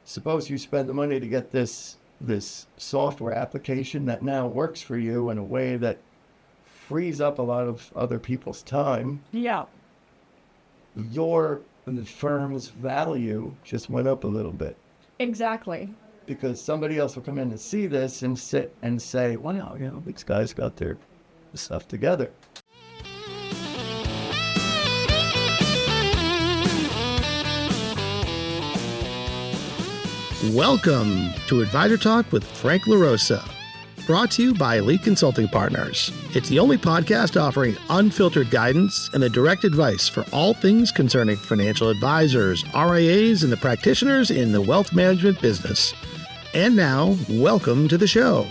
suppose you spend the money to get this software application that now works for you in a way that frees up a lot of other people's time. Yeah. The firm's value just went up a little bit. Exactly. Because somebody else will come in and see this and sit and say, wow, these guys got their stuff together. Welcome to Advisor Talk with Frank LaRosa, brought to you by Elite Consulting Partners. It's the only podcast offering unfiltered guidance and the direct advice for all things concerning financial advisors, RIAs, and the practitioners in the wealth management business. And now, welcome to the show.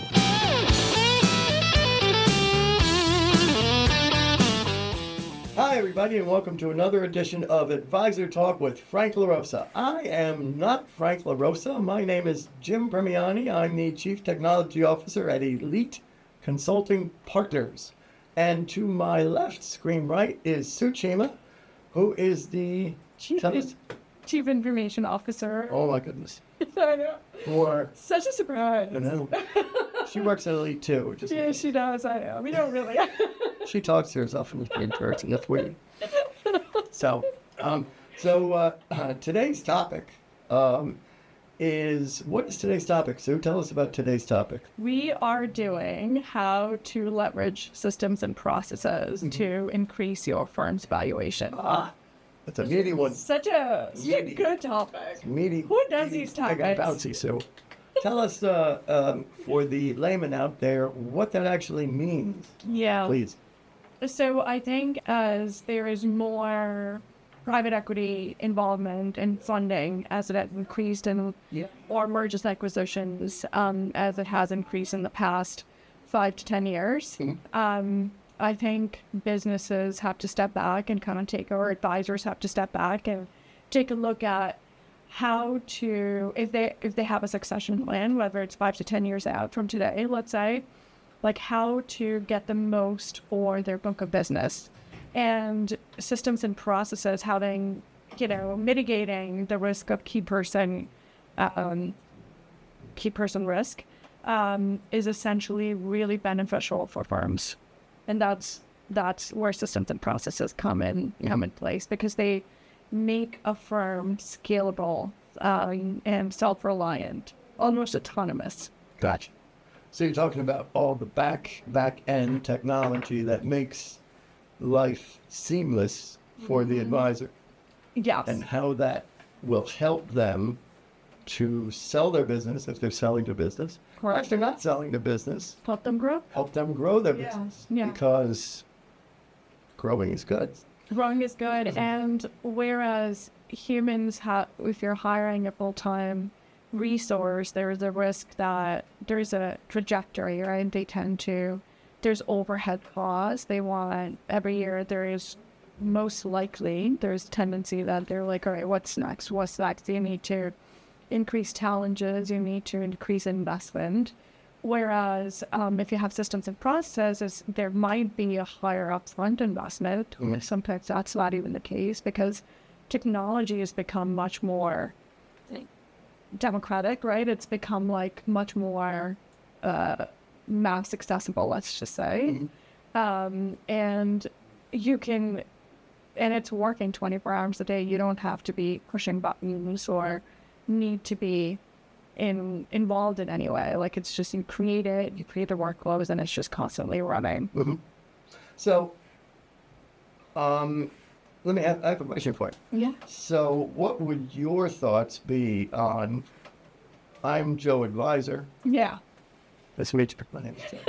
Hi, everybody, and welcome to another edition of Advisor Talk with Frank LaRosa. I am not Frank LaRosa. My name is Jim Primiani. I'm the Chief Technology Officer at Elite Consulting Partners. And to my left, screen right, is Sue Cheema, who is the Chief Information Officer. Oh, my goodness. I know. For such a surprise. I know. She works at Elite too. Yeah, she does. I know. We don't really. She talks to herself in person. That's weird. So today's topic is, what is today's topic, Sue? Tell us about today's topic. We are doing how to leverage systems and processes to increase your firm's valuation. That's a meaty one. Such a good topic. Meaty. Who does these topics? Bouncy, Sue. Tell us, for the layman out there, what that actually means. Yeah. Please. So I think as there is more private equity involvement and funding, as it has increased in or mergers and acquisitions, as it has increased in the past 5 to 10 years, I think businesses have to step back and kind of or advisors have to step back and take a look at how to, if they have a succession plan, whether it's 5 to 10 years out from today, let's say, like how to get the most for their book of business, and systems and processes, how they, mitigating the risk of key person risk is essentially really beneficial for firms. And that's where systems and processes come in place, because they make a firm scalable and self-reliant, almost autonomous. Gotcha. So you're talking about all the back end technology that makes life seamless for the advisor. Yes. And how that will help them to sell their business if they're selling their business. Correct. If they're not selling the business, Help them grow their business. Yeah. Because growing is good. Growing is good. And whereas humans if you're hiring a full-time resource, there's a risk that there's a trajectory, right? There's overhead costs. They want, every year there's tendency that they're like, all right, what's next? You need to increase challenges, you need to increase investment. Whereas if you have systems and processes, there might be a higher upfront investment. Sometimes that's not even the case, because technology has become much more democratic, right? It's become like much more mass accessible, let's just say. And you can, and it's working 24 hours a day. You don't have to be pushing buttons or need to be involved in any way. Like, it's just, you create the workflows, and it's just constantly running. So, I have a question for you. Yeah. So what would your thoughts be on, I'm Joe Advisor. Yeah. Nice to meet you. My name is Joe.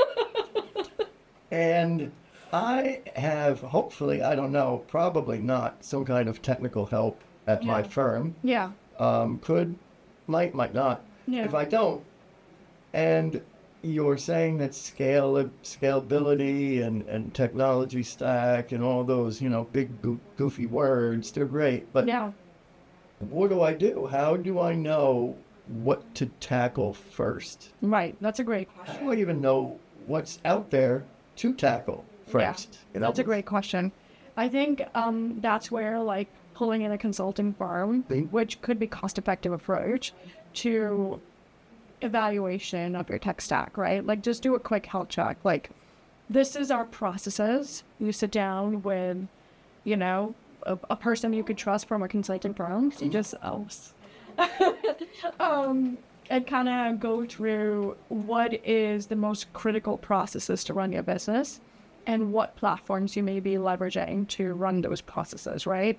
And I have, hopefully, I don't know, probably not, some kind of technical help at my firm. Yeah. Might not. Yeah. If I don't, and you're saying that scalability and technology stack and all those, big goofy words, they're great, but what do I do? How do I know what to tackle first? Right. That's a great question. How do I even know what's out there to tackle first? Yeah. That's a great question. I think that's where, like, pulling in a consulting firm, which could be cost-effective approach, to evaluation of your tech stack, right? Like, just do a quick health check. Like, this is our processes. You sit down with, you know, a person you could trust from a consulting firm. So just and kind of go through what is the most critical processes to run your business and what platforms you may be leveraging to run those processes, right?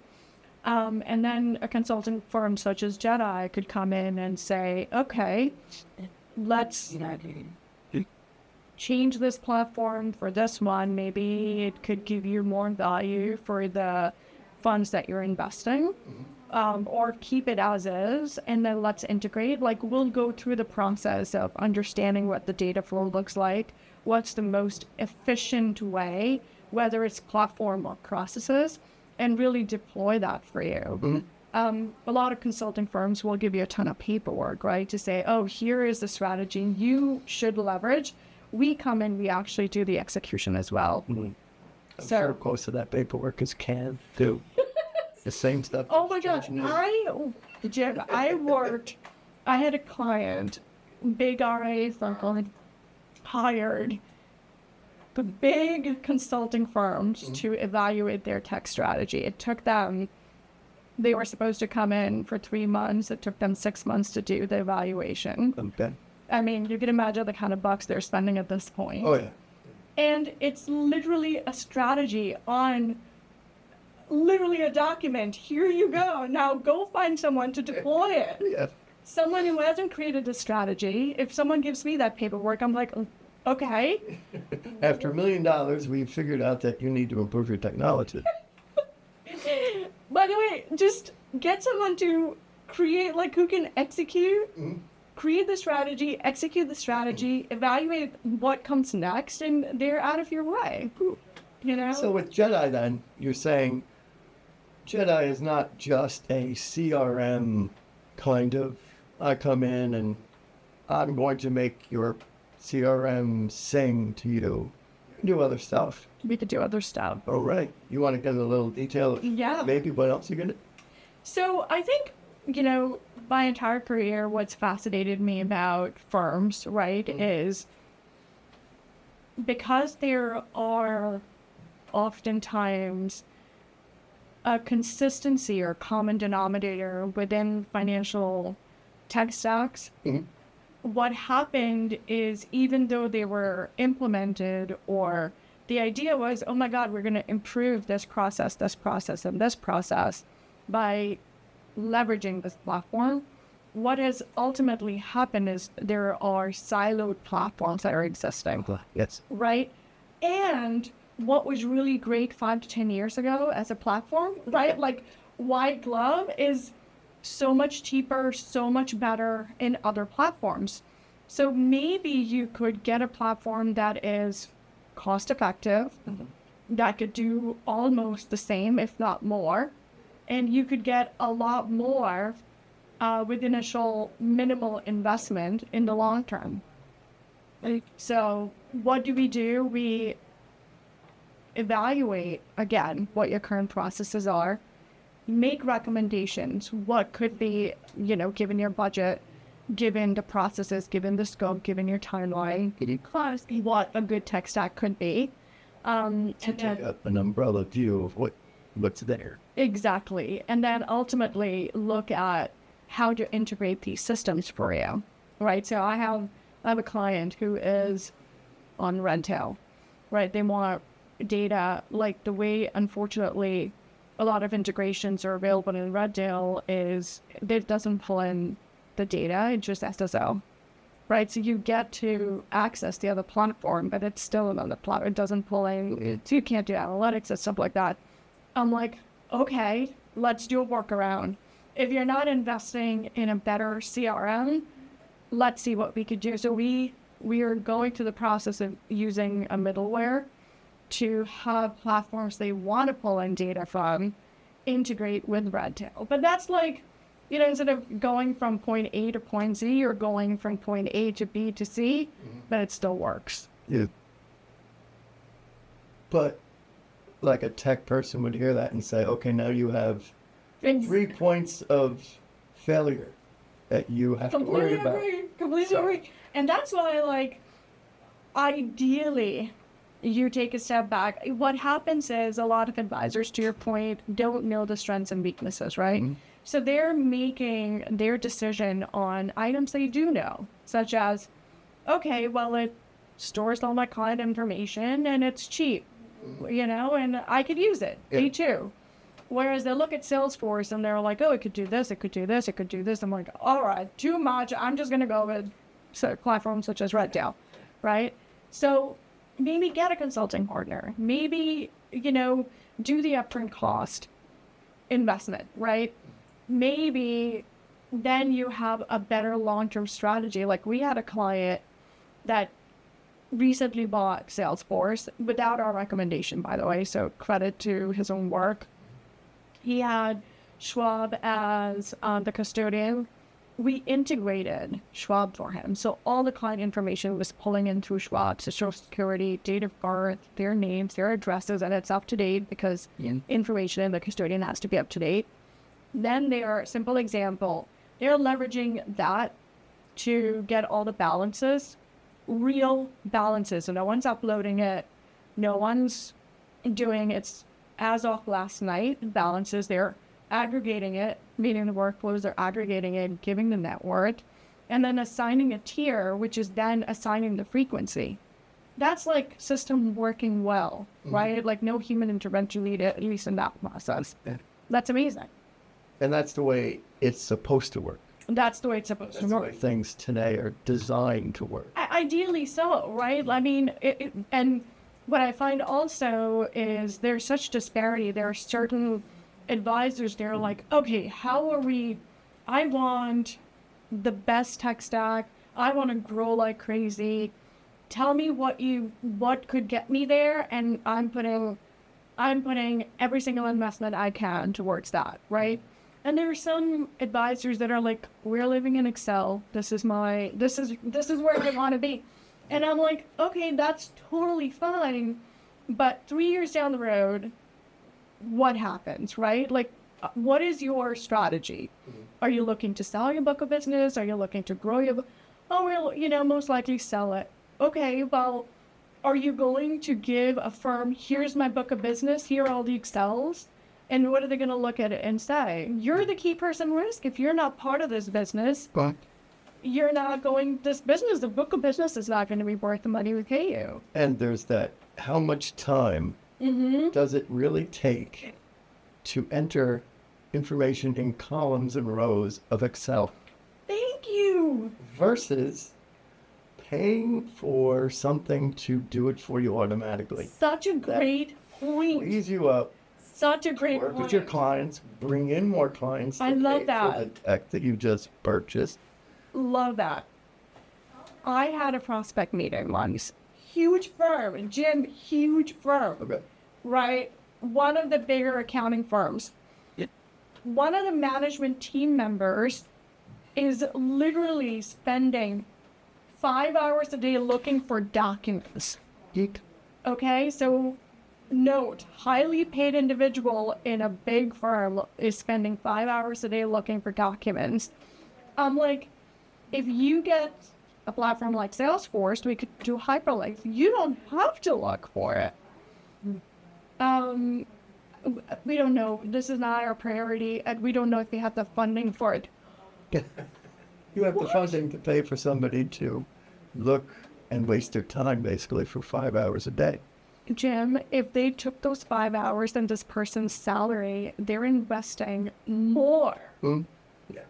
And then a consulting firm such as Jedi could come in and say, okay, let's change this platform for this one. Maybe it could give you more value for the funds that you're investing, or keep it as is, and then let's integrate. Like, we'll go through the process of understanding what the data flow looks like, what's the most efficient way, whether it's platform or processes, and really deploy that for you. A lot of consulting firms will give you a ton of paperwork, right? To say, oh, here is the strategy you should leverage. We come in, we actually do the execution as well. I'm sure most of that paperwork is canned too. The same stuff. Oh my gosh, Jim, I had a client, big RA firm, hired the big consulting firms to evaluate their tech strategy. It took them, they were supposed to come in for 3 months. It took them 6 months to do the evaluation. Okay. I mean, you can imagine the kind of bucks they're spending at this point. Oh, yeah. And it's literally a strategy on literally a document. Here you go. Now go find someone to deploy it. Yeah. Someone who hasn't created a strategy. If someone gives me that paperwork, I'm like, okay. After $1 million, we've figured out that you need to improve your technology. By the way, just get someone to create, like, who can execute, create the strategy, execute the strategy, evaluate what comes next, and they're out of your way. You know? So with Jedi, then, you're saying Jedi is not just a CRM kind of, I come in and I'm going to make your CRM sing to you. You can do other stuff. We could do other stuff. Oh, right. You want to get a little detail of maybe what else you're going to... So I think, you know, my entire career, what's fascinated me about firms, right, is because there are oftentimes a consistency or common denominator within financial tech stacks. What happened is, even though they were implemented, or the idea was, oh my God, we're going to improve this process, and this process by leveraging this platform, what has ultimately happened is there are siloed platforms that are existing. Yes. Right? And what was really great 5 to 10 years ago as a platform, right? Like, white glove is so much cheaper, so much better in other platforms. So maybe you could get a platform that is cost effective, that could do almost the same, if not more, and you could get a lot more with initial minimal investment in the long term. So what do? We evaluate, again, what your current processes are, make recommendations, what could be, you know, given your budget, given the processes, given the scope, given your timeline, what a good tech stack could be. And then, an umbrella view of what's there. Exactly. And then ultimately look at how to integrate these systems for you, right? So I have a client who is on Redtail, right? They want data, like the way, unfortunately, a lot of integrations are available in Redtail is it doesn't pull in the data, it just SSO, right? So you get to access the other platform, but it's still another platform. It doesn't pull in, so you can't do analytics and stuff like that. I'm like, okay, let's do a workaround. If you're not investing in a better CRM, let's see what we could do. So we are going through the process of using a middleware to have platforms they want to pull in data from integrate with Redtail. But that's like, you know, instead of going from point A to point Z, you're going from point A to B to C, but it still works. Yeah. But like a tech person would hear that and say, okay, now you have 3 points of failure. that you have to worry about. Completely agree. And that's why, like, ideally, you take a step back. What happens is a lot of advisors, to your point, don't know the strengths and weaknesses, right? Mm-hmm. So they're making their decision on items they do know, such as, okay, well, it stores all my client information and it's cheap, and I could use it. Yeah. Me too. Whereas they look at Salesforce and they're like, oh, it could do this, it could do this, it could do this. I'm like, all right, too much. I'm just going to go with platforms such as Red right? So maybe get a consulting partner. Maybe, do the upfront cost investment, right? Maybe then you have a better long-term strategy. Like we had a client that recently bought Salesforce without our recommendation, by the way, so credit to his own work. He had Schwab as the custodian. We integrated Schwab for him. So all the client information was pulling in through Schwab, so social security, date of birth, their names, their addresses, and it's up to date because information in the custodian has to be up to date. Then simple example, they're leveraging that to get all the balances, real balances. So no one's uploading it. No one's doing it's as of last night balances. They're aggregating it, meaning the workflows are aggregating it, giving the net worth, and then assigning a tier, which is then assigning the frequency. That's like system working well, right? Like no human intervention needed, at least in that process. Yeah. That's amazing. And that's the way it's supposed to work. That's the way it's supposed to That's the work. way things today are designed to work. Ideally so, right? I mean, and what I find also is there's such disparity. There are certain advisors, they're like, okay, I want the best tech stack. I want to grow like crazy. Tell me what could get me there. And I'm putting every single investment I can towards that, right? And there are some advisors that are like, we're living in Excel. This is where I want to be. And I'm like, okay, that's totally fine. But 3 years down the road, what happens, right? Like, what is your strategy? Are you looking to sell your book of business? Are you looking to grow your book? Oh, well, most likely sell it. Okay, well, are you going to give a firm, here's my book of business, here are all the Excels? And what are they going to look at it and say? You're the key person risk. If you're not part of this business, But you're not going, the book of business is not going to be worth the money we pay you. and there's that, how much time does it really take to enter information in columns and rows of Excel Thank you. versus paying for something to do it for you automatically? Such a great point. Frees you up, Such a great work point. with your clients, bring in more clients. I to love pay that. For the tech that you just purchased. Love that. I had a prospect meeting once. Huge firm, Jim, huge firm, Okay. right? One of the bigger accounting firms. Yeah. One of the management team members is literally spending 5 hours a day looking for documents. Geek. Okay, so note, highly paid individual in a big firm is spending 5 hours a day looking for documents. I'm like, if you get a platform like Salesforce, we could do hyperlinks. You don't have to look for it. We don't know. This is not our priority, and we don't know if we have the funding for it. You have the funding to pay for somebody to look and waste their time basically for 5 hours a day. Jim, if they took those 5 hours than this person's salary, they're investing more. Yeah.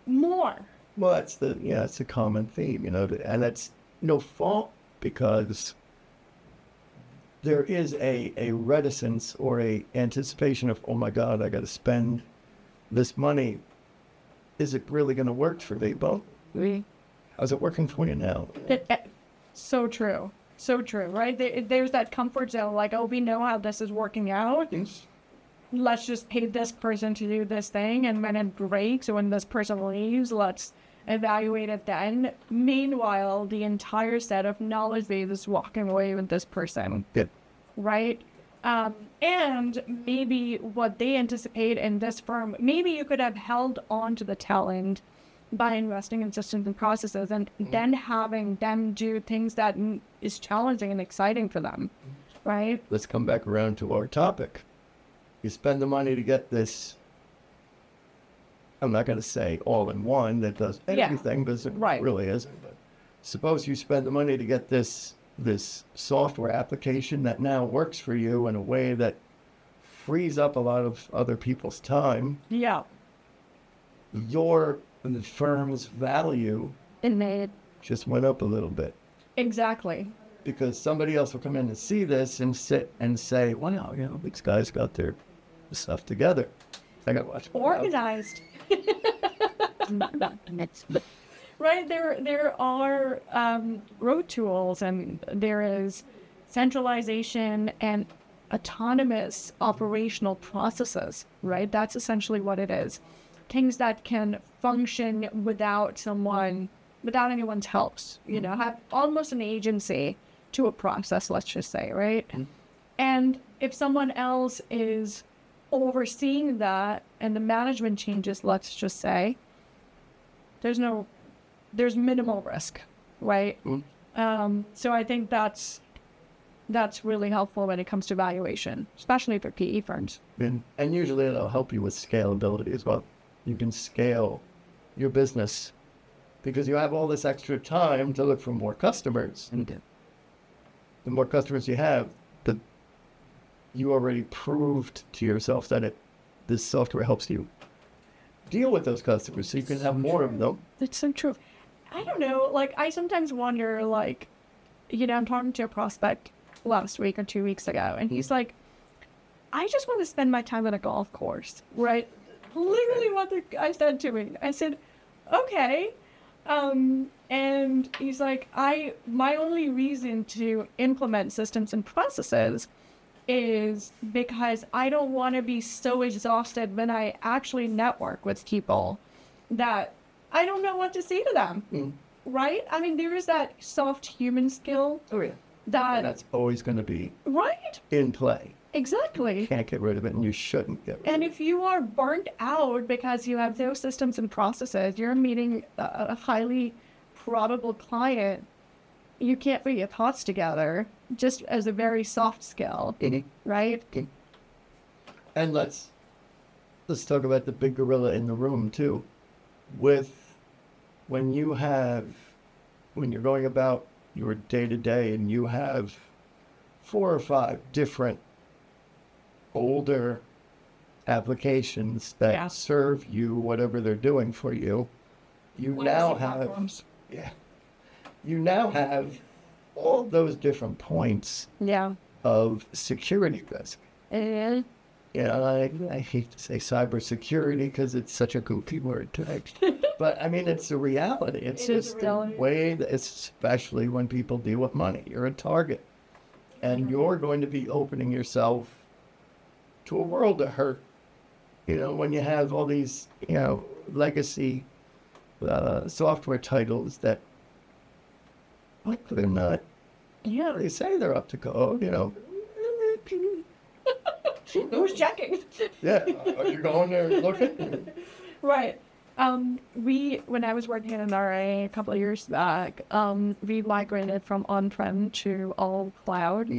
More. Well, it's a common theme, and that's no fault because there is a reticence or a anticipation of, oh my God, I got to spend this money. Is it really going to work for me? Well, how's it working for you now? So true. So true, right? There's that comfort zone, like, oh, we know how this is working out. Let's just pay this person to do this thing, and when it breaks or when this person leaves, let's evaluate it then. Meanwhile, the entire set of knowledge base is walking away with this person, Yeah. right? And maybe what they anticipate in this firm, maybe you could have held on to the talent by investing in systems and processes and then having them do things that is challenging and exciting for them, right? Let's come back around to our topic. You spend the money to get this, I'm not going to say all in one that does everything, because it really isn't. But suppose you spend the money to get this software application that now works for you in a way that frees up a lot of other people's time. Yeah. The firm's value just went up a little bit. Exactly. Because somebody else will come in and see this and sit and say, wow, these guys got their stuff together. I got to watch. Organized. Right, there are road tools, and there is centralization and autonomous operational processes, right? That's essentially what it is. Things that can function without anyone's help, have almost an agency to a process, let's just say, right? Mm-hmm. And if someone else is overseeing that and the management changes, let's just say, there's minimal risk, right? Mm-hmm. So I think that's really helpful when it comes to valuation, especially for PE firms. And usually it'll help you with scalability as well. You can scale your business because you have all this extra time to look for more customers. And the more customers you have, you already proved to yourself that this software helps you deal with those customers, so you can have more of them. That's so true. I don't know, I sometimes wonder, I'm talking to a prospect last week or 2 weeks ago, and he's like, I just want to spend my time at a golf course, right? Literally what the guy said to me. I said, okay. And he's like, my only reason to implement systems and processes is because I don't want to be so exhausted when I actually network with people that I don't know what to say to them, right? I mean, there is that soft human skill. Oh, yeah. That's always going to be in play. Exactly. You can't get rid of it, and you shouldn't get rid of it. And if you are burnt out because you have those systems and processes, you're meeting a highly probable client, you can't put your thoughts together just as a very soft skill, right? And let's talk about the big gorilla in the room too. When you're going about your day-to-day and you have 4 or 5 different older applications that serve you whatever they're doing for you, you now have all those different points of security risk. I hate to say cybersecurity because it's such a goofy word, but I mean, it's a reality. It's just the way that, especially when people deal with money, you're a target, and you're going to be opening yourself to a world of hurt. When you have all these, legacy software titles that they're not. Yeah, they say they're up to code. Who's checking? Yeah, are you going there looking? Right. When I was working in an RA a couple of years back, we migrated from on-prem to all cloud.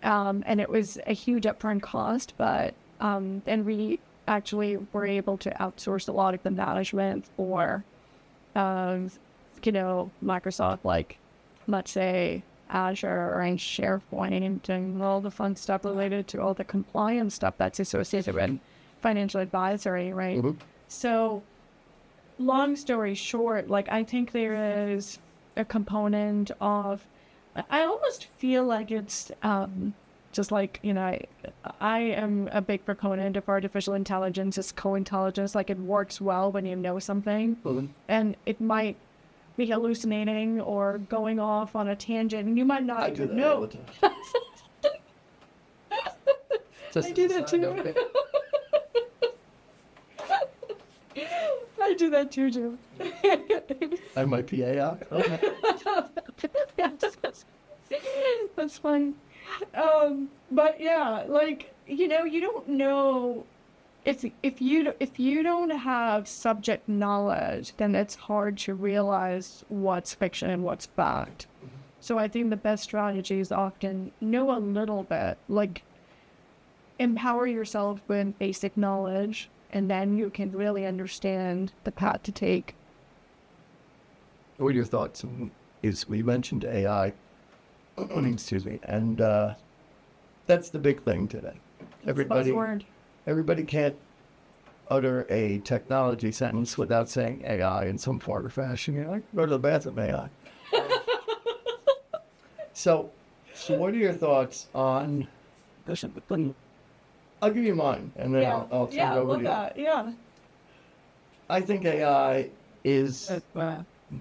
And it was a huge upfront cost, but and we actually were able to outsource a lot of the management for, Microsoft, let's say Azure or SharePoint and all the fun stuff related to all the compliance stuff that's associated with financial advisory, right? Mm-hmm. So, long story short, I think there is a component of, I almost feel like it's just I am a big proponent of artificial intelligence as co-intelligence. It works well when you know something, and it might be hallucinating or going off on a tangent, and you might not know. I do that too. I do that too, Jim. I might be AI. Okay. That's fine. But yeah, you don't know if you don't have subject knowledge, then it's hard to realize what's fiction and what's fact. So I think the best strategy is often know a little bit, like empower yourself with basic knowledge, and then you can really understand the path to take. What are your thoughts? We mentioned AI, excuse me, and that's the big thing today. Everybody can't utter a technology sentence without saying AI in some form or fashion. You know, I can go to the bathroom, AI. So what are your thoughts on? I'll give you mine, and then I'll turn it over to you. Yeah. I think AI is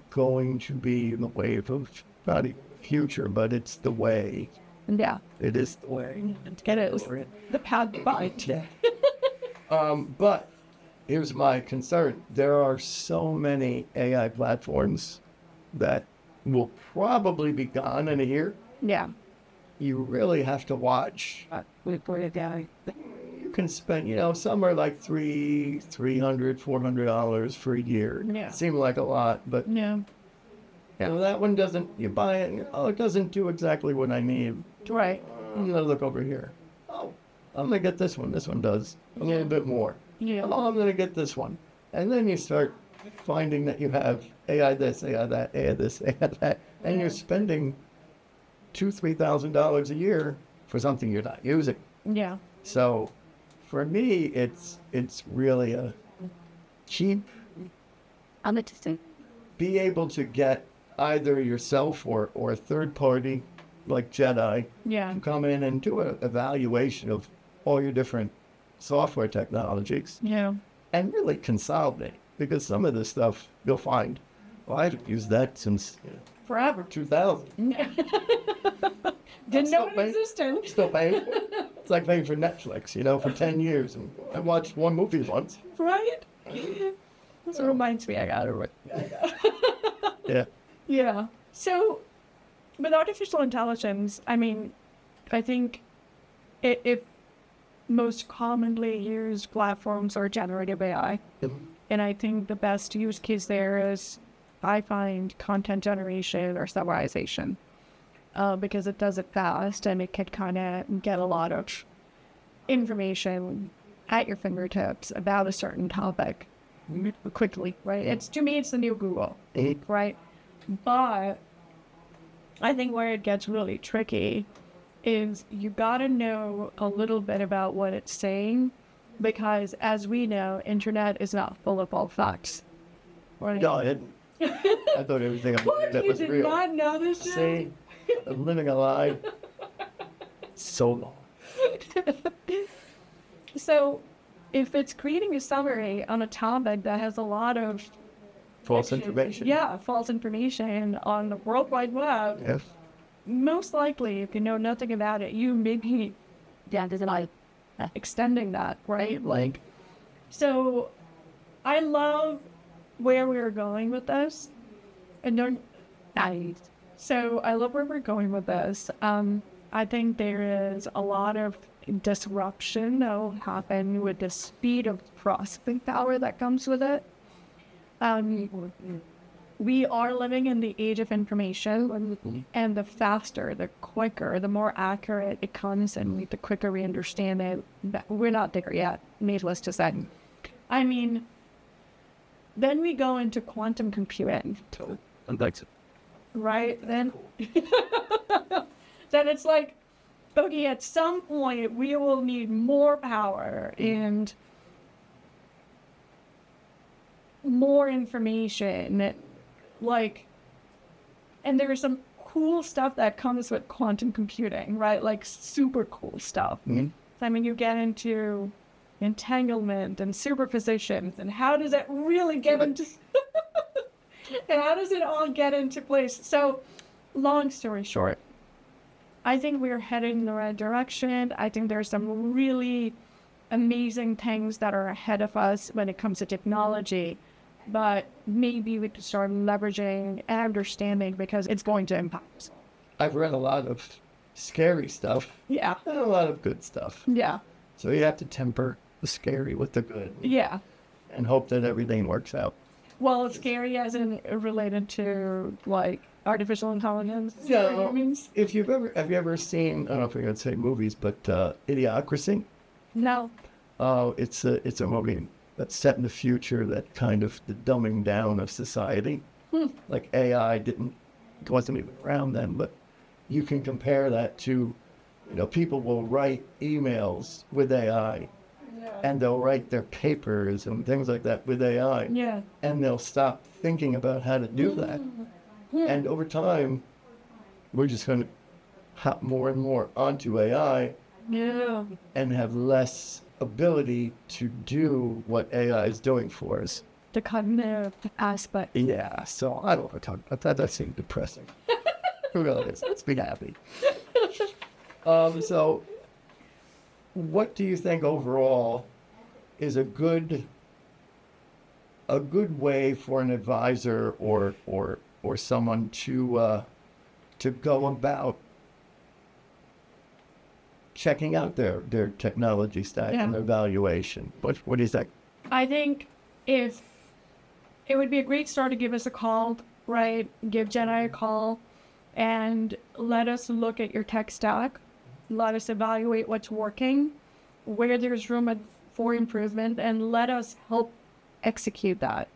going to be the wave of not even the future, but it's the way. Yeah. It is the way. It is the path to find. Yeah. But here's my concern. There are so many AI platforms that will probably be gone in a year. Yeah. You really have to watch. We put it down. You can spend, some are like $300, $400 for a year. Yeah. Seem like a lot, but Yeah. that one doesn't, you buy it, it doesn't do exactly what I need. Right. I'm going to look over here. Oh, I'm going to get this one. This one does a little bit more. Yeah. Oh, I'm going to get this one. And then you start finding that you have AI this, AI that, AI this, AI that, and you're spending $2,000-$3,000 a year for something you're not using. Yeah. So for me, it's really a cheap. I'm interested. Be able to get either yourself or a third party like Jedi Yeah. to come in and do an evaluation of all your different software technologies Yeah. and really consolidate, because some of this stuff you'll find, well, I haven't used that since Forever. 2000. Didn't know still it existed. Still paying for it. It's like paying for Netflix, for 10 years. And I watched one movie once. Right? This reminds me, I got it. Yeah. Yeah. So, with artificial intelligence, I think if most commonly used platforms are generative AI. And I think the best use case there is, I find, content generation or summarization. Because it does it fast and it can kind of get a lot of information at your fingertips about a certain topic quickly, right? To me, it's the new Google, right? But I think where it gets really tricky is you got to know a little bit about what it's saying, because as we know, internet is not full of all facts. Right? No, I thought everything about that was real. You did not know this? See, I'm living a lie so long. So, if it's creating a summary on a topic that has a lot of False information. Yeah, false information on the World Wide Web. Yes. Most likely, if you know nothing about it, you may be extending that, right? So I love where we're going with this. So I love where we're going with this. I think there is a lot of disruption that will happen with the speed of processing power that comes with it. We are living in the age of information, and the faster, the quicker, the more accurate it comes, and the quicker we understand it. We're not there yet, needless to say. Then we go into quantum computing. Right? Then it's like, okay, at some point we will need more power and more information, and there's some cool stuff that comes with quantum computing, right? Like super cool stuff. You get into entanglement and superpositions, and how does it really get into and how does it all get into place? So, long story short, I think we're heading in the right direction. I think there's some really amazing things that are ahead of us when it comes to technology. But maybe we could start leveraging and understanding, because it's going to impact. I've read a lot of scary stuff. Yeah. And a lot of good stuff. Yeah. So you have to temper scary with the good, Yeah. and hope that everything works out. Well, it's scary as in related to like artificial intelligence. Yeah. Means? If have you ever seen, I don't know if you're gonna say movies, but Idiocracy? No. Oh, it's a movie that's set in the future, that kind of the dumbing down of society. Like AI wasn't even around then, but you can compare that to, people will write emails with AI, and they'll write their papers and things like that with AI, Yeah. and they'll stop thinking about how to do that. And over time, we're just going to hop more and more onto AI Yeah. and have less ability to do what AI is doing for us. The cognitive aspect. Yeah, so I don't want to talk about that. That seems depressing. Regardless, let's be happy. So what do you think overall is a good way for an advisor or someone to go about checking out their technology stack and their valuation? What do you think? I think if it would be a great start to give us a call, right? Give Jenna a call and let us look at your tech stack. Let us evaluate what's working, where there's room for improvement, and let us help execute that,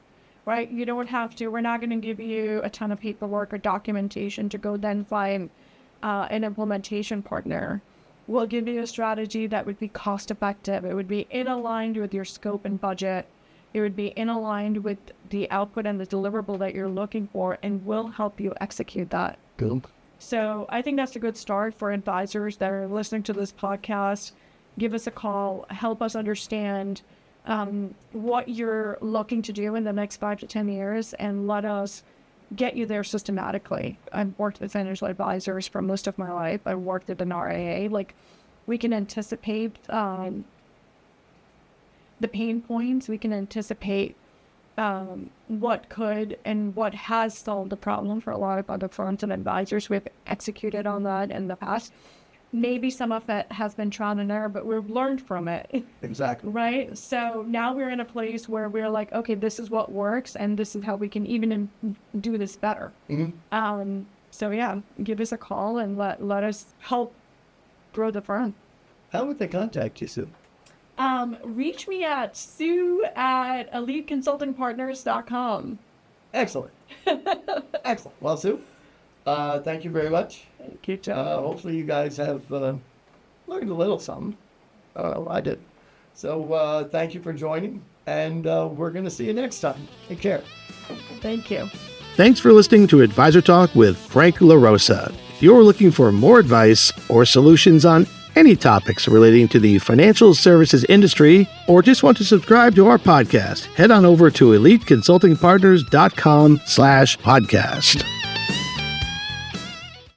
right? You don't have to, we're not going to give you a ton of paperwork or documentation to go then find an implementation partner. We'll give you a strategy that would be cost effective. It would be in aligned with your scope and budget. It would be in aligned with the output and the deliverable that you're looking for, and we'll help you execute that. Good. So I think that's a good start for advisors that are listening to this podcast. Give us a call, help us understand what you're looking to do in the next 5 to 10 years, and let us get you there systematically. I've worked with financial advisors for most of my life. I worked at an RIA. Like, we can anticipate the pain points. We can anticipate what could and what has solved the problem for a lot of other firms and advisors. We've executed on that in the past. Maybe some of it has been trial and error, but we've learned from it. Exactly. Right? So now we're in a place where we're like, okay, this is what works, and this is how we can even do this better. Mm-hmm. So yeah, give us a call and let us help grow the firm. How would they contact you, Sue? Reach me at sue@eliteconsultingpartners.com. Excellent. Excellent. Well, Sue, thank you very much. Thank you, Joe. Hopefully you guys have learned a little something. I did. So thank you for joining, and we're going to see you next time. Take care. Thank you. Thanks for listening to Advisor Talk with Frank LaRosa. If you're looking for more advice or solutions on any topics relating to the financial services industry, or just want to subscribe to our podcast, head on over to eliteconsultingpartners.com/podcast.